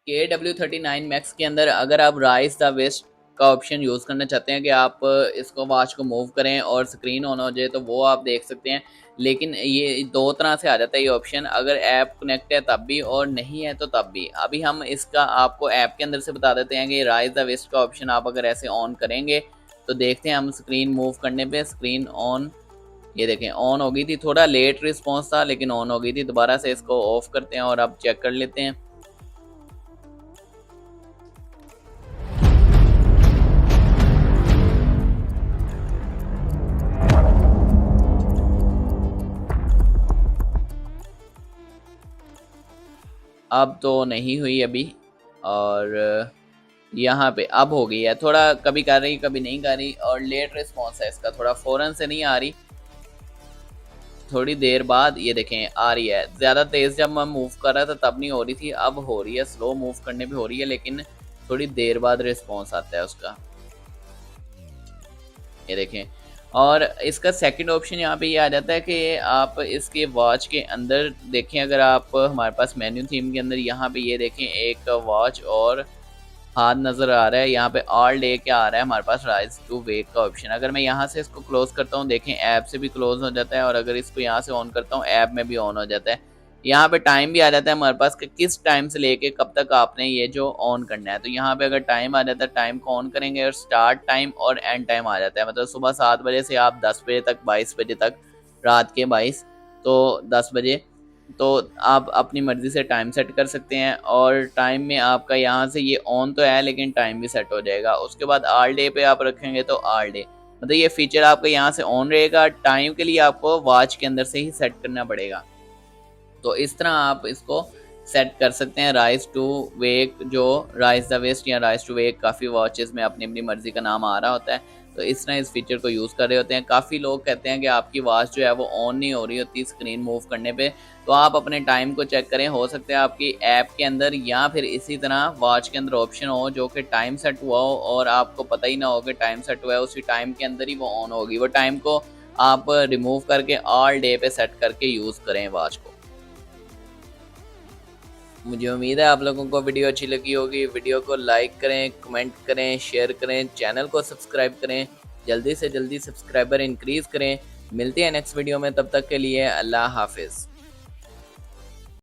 KW39 Max के अंदर अगर आप राइस द वेस्ट का ऑप्शन यूज़ करना चाहते हैं कि आप इसको वॉच को मूव करें और स्क्रीन ऑन हो जाए, तो वो आप देख सकते हैं। लेकिन ये दो तरह से आ जाता है ये ऑप्शन, अगर ऐप कनेक्ट है तब भी और नहीं है तो तब भी। अभी हम इसका आपको ऐप के अंदर से बता देते हैं कि राइस द वेस्ट का ऑप्शन आप अगर ऐसे ऑन करेंगे तो देखते हैं हम स्क्रीन मूव करने पे स्क्रीन ऑन, ये देखें ऑन हो गई थी। थोड़ा लेट रिस्पॉन्स था लेकिन ऑन हो गई थी। दोबारा से इसको ऑफ करते हैं और अब चेक कर लेते हैं। अब तो नहीं हुई अभी, और यहाँ पे अब हो गई है। थोड़ा कभी कर रही कभी नहीं कर रही, और लेट रिस्पॉन्स है इसका, थोड़ा फ़ौरन से नहीं आ रही, थोड़ी देर बाद ये देखें आ रही है। ज़्यादा तेज़ जब मैं मूव कर रहा था तब नहीं हो रही थी, अब हो रही है। स्लो मूव करने पे हो रही है लेकिन थोड़ी देर बाद रिस्पॉन्स आता है उसका, ये देखें। और इसका सेकंड ऑप्शन यहाँ पे ये आ जाता है कि आप इसके वॉच के अंदर देखें, अगर आप हमारे पास मेन्यू थीम के अंदर यहाँ पे ये देखें एक वॉच और हाथ नज़र आ रहा है। यहाँ पे ऑल डे क्या आ रहा है हमारे पास, राइज टू वेक का ऑप्शन। अगर मैं यहाँ से इसको क्लोज करता हूँ, देखें ऐप से भी क्लोज हो जाता है, और अगर इसको यहाँ से ऑन करता हूँ ऐप में भी ऑन हो जाता है। यहाँ पे टाइम भी आ जाता है हमारे पास कि किस टाइम से लेके कब तक आपने ये जो ऑन करना है। तो यहाँ पे अगर टाइम आ जाता है, टाइम को ऑन करेंगे और स्टार्ट टाइम और एंड टाइम आ जाता है। मतलब सुबह 7 बजे से आप 10 बजे तक, 22 बजे तक, रात के 22 तो 10 बजे, तो आप अपनी मर्ज़ी से टाइम सेट कर सकते हैं। और टाइम में आपका यहाँ से ये ऑन तो है लेकिन टाइम भी सेट हो जाएगा। उसके बाद ऑल डे पे आप रखेंगे तो ऑल डे, मतलब ये फीचर आपका यहाँ से ऑन रहेगा। टाइम के लिए आपको वॉच के अंदर से ही सेट करना पड़ेगा। तो इस तरह आप इसको सेट कर सकते हैं। राइज टू वेक, जो राइज द वेस्ट या राइज टू वेक, काफ़ी वॉचेस में अपनी अपनी मर्ज़ी का नाम आ रहा होता है। तो इस तरह इस फीचर को यूज़ कर रहे होते हैं। काफ़ी लोग कहते हैं कि आपकी वॉच जो है वो ऑन नहीं हो रही होती स्क्रीन मूव करने पे, तो आप अपने टाइम को चेक करें। हो सकता है आपकी ऐप के अंदर या फिर इसी तरह वॉच के अंदर ऑप्शन हो जो कि टाइम सेट हुआ हो और आपको पता ही ना हो कि टाइम सेट हुआ है, उसी टाइम के अंदर ही वो ऑन होगी। वो टाइम को आप रिमूव करके ऑल डे पे सेट करके यूज़ करें वॉच को। मुझे उम्मीद है आप लोगों को वीडियो अच्छी लगी होगी। वीडियो को लाइक करें, कमेंट करें, शेयर करें, चैनल को सब्सक्राइब करें। जल्दी से जल्दी सब्सक्राइबर इंक्रीज़ करें। मिलते हैं नेक्स्ट वीडियो में, तब तक के लिए अल्लाह हाफ़िज़।